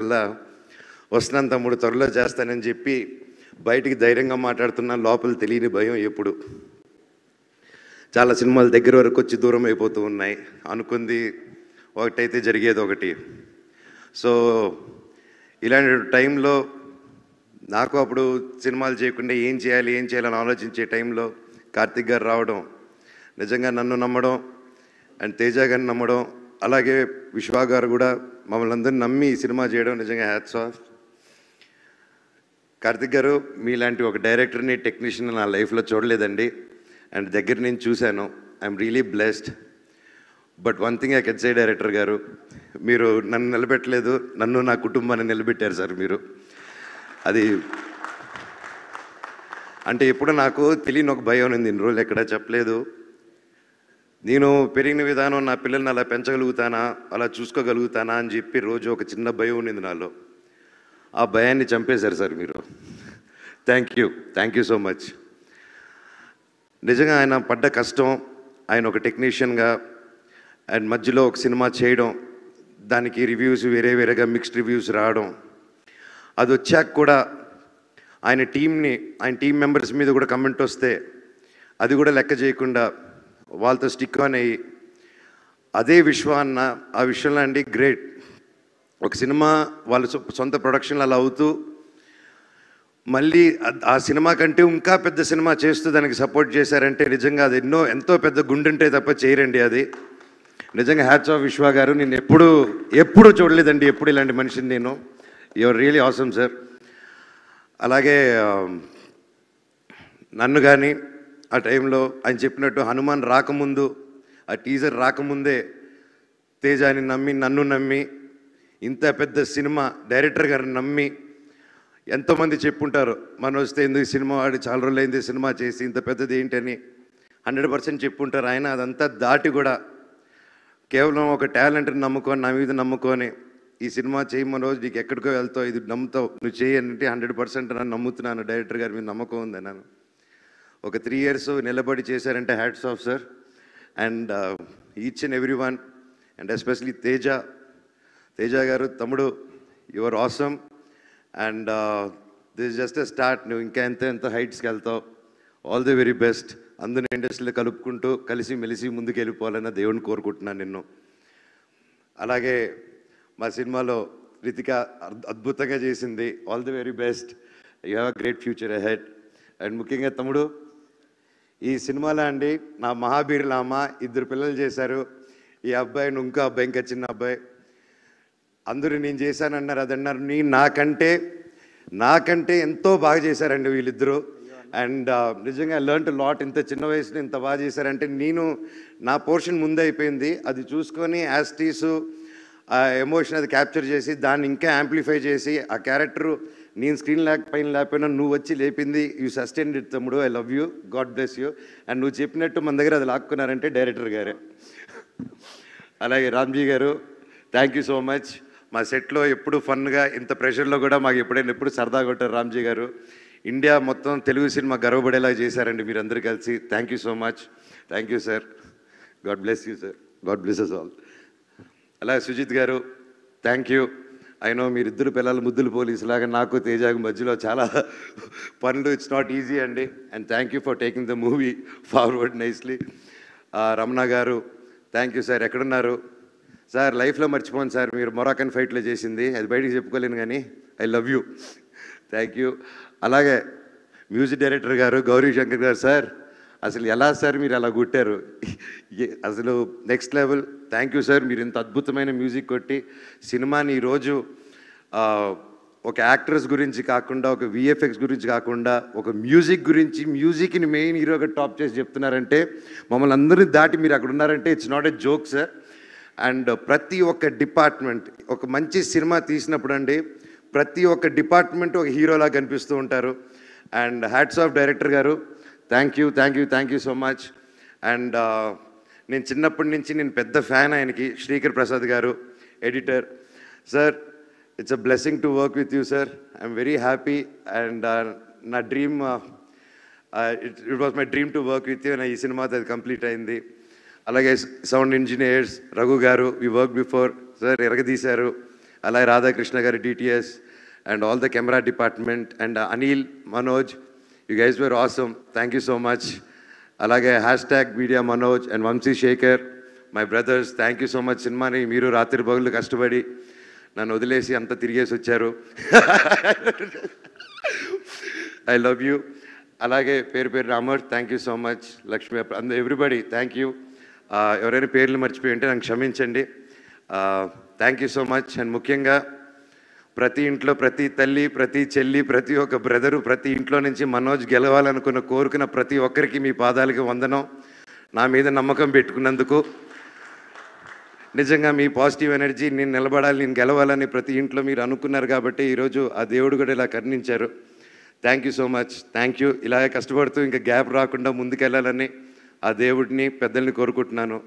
వల్ల వస్తున్నాను తమ్ముడు, త్వరలో చేస్తానని చెప్పి బయటికి ధైర్యంగా మాట్లాడుతున్నా, లోపల తెలియని భయం ఎప్పుడు. చాలా సినిమాలు దగ్గర వరకు వచ్చి దూరం అయిపోతూ ఉన్నాయి. అనుకుంది ఒకటైతే జరిగేది ఒకటి. సో ఇలాంటి టైంలో నాకు అప్పుడు సినిమాలు చేయకుండా ఏం చేయాలని ఆలోచించే టైంలో కార్తిక్ గారు రావడం, నిజంగా నన్ను నమ్మడం అండ్ తేజ గారిని నమ్మడం, అలాగే విశ్వా గారు కూడా మమ్మల్ని అందరినీ నమ్మి ఈ సినిమా చేయడం నిజంగా హ్యాట్స్ ఆఫ్. కార్తిక్ గారు, మీలాంటి ఒక డైరెక్టర్ని, టెక్నీషియన్ నా లైఫ్లో చూడలేదండి. అండ్ దగ్గర నేను చూశాను. I'm really blessed. But one thing I can say director గారు, మీరు నన్ను నిలబెట్టలేదు, నన్ను నా కుటుంబాన్ని నిలబెట్టారు సార్ మీరు. అది అంటే ఎప్పుడు నాకు తెలియని ఒక భయం ఉంది, ఇన్ని రోజులు ఎక్కడా చెప్పలేదు. నేను పెరిగిన విధానం, నా పిల్లల్ని అలా పెంచగలుగుతానా, అలా చూసుకోగలుగుతానా అని చెప్పి రోజు ఒక చిన్న భయం ఉండింది నాలో. ఆ భయాన్ని చంపేశారు సార్ మీరు. Thank you so much. నిజంగా ఆయన పడ్డ కష్టం, ఆయన ఒక టెక్నీషియన్గా అండ్ మధ్యలో ఒక సినిమా చేయడం, దానికి రివ్యూస్ వేరేగా మిక్స్డ్ రివ్యూస్ రావడం, అది వచ్చాక కూడా ఆయన టీం మెంబర్స్ మీద కూడా కమెంట్ వస్తే అది కూడా లెక్క చేయకుండా వాళ్ళతో స్టిక్ ఆన్ అయ్యి, అదే విశ్వ అన్న ఆ విషయంలో అండి గ్రేట్. ఒక సినిమా వాళ్ళ సొంత ప్రొడక్షన్లు అలా అవుతూ మళ్ళీ ఆ సినిమా కంటే ఇంకా పెద్ద సినిమా చేస్తూ దానికి సపోర్ట్ చేశారంటే నిజంగా అది ఎంతో పెద్ద గుండెంటే తప్ప చేయరండి అది. నిజంగా హ్యాట్స్ ఆఫ్ విశ్వ గారు. నేను ఎప్పుడు చూడలేదండి ఎప్పుడు ఇలాంటి మనిషిని నేను. Your really awesome sir. అలాగే నన్ను కానీ ఆ టైంలో ఆయన చెప్పినట్టు హనుమాన్ రాకముందు, ఆ టీజర్ రాకముందే తేజాని నమ్మి, నన్ను నమ్మి, ఇంత పెద్ద సినిమా డైరెక్టర్ గారిని నమ్మి, ఎంతోమంది చెప్పుంటారు మన వస్తే ఎందుకు సినిమా వాడి చాలా రోజులైంది సినిమా చేసి ఇంత పెద్దది ఏంటని 100% చెప్పుంటారు. ఆయన అదంతా దాటి కూడా కేవలం ఒక టాలెంట్ని నమ్ముకొని, నా మీద నమ్ముకొని ఈ సినిమా చేయమని రోజు నీకు ఎక్కడికో వెళ్తావు, ఇది నమ్ముతావు, నువ్వు చేయంటే 100% నన్ను నమ్ముతున్నాను. డైరెక్టర్ గారి మీద నమ్మకం ఉంది నన్ను. ఒక 3 years నిలబడి చేశారంటే hats off sir. And each and every one and especially Teja గారు, తమ్ముడు, your awesome. And this just a start. నువ్వు ఇంకా ఎంత హైట్స్కి వెళ్తావు. All the very best. అందరిని ఇండస్ట్రీలో కలుపుకుంటూ కలిసి మెలిసి ముందుకు వెళ్ళిపోవాలని దేవుడిని కోరుకుంటున్నాను నిన్ను. అలాగే మా సినిమాలో రితిక అద్భుతంగా చేసింది. All the very best. You have a great future ahead. And ముఖ్యంగా తమ్ముడు, ఈ సినిమాలో అండి నా మహాబీరుల అమ్మ 2 పిల్లలు చేశారు. ఈ అబ్బాయి, ఇంకో అబ్బాయి, ఇంకా చిన్న అబ్బాయి. అందరూ నేను చేశానన్నారు, అదన్నారు. నాకంటే ఎంతో బాగా చేశారండి వీళ్ళిద్దరూ. అండ్ నిజంగా లెర్న్ టు లాట్. ఇంత చిన్న వయసులో ఇంత బాగా చేశారంటే నా పోర్షన్ ముందే అయిపోయింది. అది చూసుకొని యాస్టీసు ఆ ఎమోషన్ అది క్యాప్చర్ చేసి దాన్ని ఇంకా యాంప్లిఫై చేసి ఆ క్యారెక్టరు నేను స్క్రీన్ పైన లేకపోయినా నువ్వు వచ్చి లేపింది. యూ సస్టైన్డ్ ఇట్ తమ్ముడు. I love you, God bless you. And నువ్వు చెప్పినట్టు మన దగ్గర అది లాక్కున్నారంటే డైరెక్టర్ గారే. అలాగే రామ్జీ గారు, థ్యాంక్ యూ సో మచ్. మా సెట్లో ఎప్పుడు ఫన్గా, ఇంత ప్రెషర్లో కూడా మాకు ఎప్పుడు సరదాగా కొట్టారు రామ్జీ గారు. ఇండియా మొత్తం తెలుగు సినిమా గర్వపడేలా చేశారండి మీరందరూ కలిసి. Thank you so much. Thank you sir. God bless you sir. God bless us all. అలాగే సుజిత్ గారు, థ్యాంక్ యూ. అయినో మీరిద్దరు పిల్లలు ముద్దులు పోలీసులాగా నాకు తేజాకు మధ్యలో చాలా పనులు. ఇట్స్ నాట్ ఈజీ అండి. And thank you for taking the movie forward nicely. Ramana గారు, థ్యాంక్ యూ సార్. ఎక్కడున్నారు సార్? లైఫ్లో మర్చిపోను సార్ మీరు మొరాకన్ ఫైట్లో చేసింది. అది బయటికి చెప్పుకోలేను కానీ I love you. Thank you. అలాగే మ్యూజిక్ డైరెక్టర్ గారు గౌరీ శంకర్ గారు, సార్ అసలు ఎలా సార్ మీరు అలా కొట్టారు, అసలు next level. Thank you sir. మీరు ఇంత అద్భుతమైన మ్యూజిక్ కొట్టి సినిమాని ఈరోజు ఒక యాక్టర్స్ గురించి కాకుండా, ఒక విఎఫ్ఎక్స్ గురించి కాకుండా, ఒక మ్యూజిక్ గురించి, మ్యూజిక్ని మెయిన్ హీరోగా టాప్ చేసి చెప్తున్నారంటే, మమ్మల్ని అందరినీ దాటి మీరు అక్కడ ఉన్నారంటే it's not a joke sir. And ప్రతి ఒక్క డిపార్ట్మెంట్, ఒక మంచి సినిమా తీసినప్పుడు అండి ప్రతి ఒక్క డిపార్ట్మెంట్ ఒక హీరోలా కనిపిస్తూ ఉంటారు. అండ్ హ్యాట్స్ ఆఫ్ డైరెక్టర్ గారు. Thank you so much. And నేను చిన్నప్పటి నుంచి నేను పెద్ద ఫ్యాన్ ఆయనకి. Srikar Prasad garu, editor. Sir, it's a blessing to work with you sir. I'm very happy. And నా dream, it was my dream to work with you. ఈ సినిమాతో అది కంప్లీట్ అయింది. అలాగే sound engineers Raghu garu, we work before sir, ఎరగదీశారు. అలాగే రాధాకృష్ణ గారి DTS and all the camera department and Anil, Manoj, you guys were awesome, thank you so much. అలాగే #media Manoj and Vamsi Shekhar, my brothers, thank you so much. సినిమాని మీరు రాత్రి పగులు కష్టపడి నన్ను వదిలేసి అంత తిరిగేసి వచ్చారు. I love you. అలాగే పేరు పేరు Ramar, thank you so much. Lakshmi, everybody thank you. ఎవరైనా పేర్లు మర్చిపోయి ఉంటే నాకు క్షమించండి. Thank you so much. And ముఖ్యంగా ప్రతి ఇంట్లో ప్రతి తల్లి, ప్రతి చెల్లి, ప్రతి ఒక్క బ్రదరు, ప్రతి ఇంట్లో నుంచి మనోజ్ గెలవాలనుకున్న కోరుకున్న ప్రతి ఒక్కరికి మీ పాదాలకి వందనం. నా మీద నమ్మకం పెట్టుకున్నందుకు నిజంగా మీ పాజిటివ్ ఎనర్జీ, నేను నిలబడాలి, నేను గెలవాలని ప్రతి ఇంట్లో మీరు అనుకున్నారు కాబట్టి ఈరోజు ఆ దేవుడు కూడా ఇలా కరుణించారు. Thank you so much, thank you. ఇలాగే కష్టపడుతూ ఇంకా గ్యాప్ రాకుండా ముందుకెళ్ళాలని ఆ దేవుడిని, పెద్దల్ని కోరుకుంటున్నాను.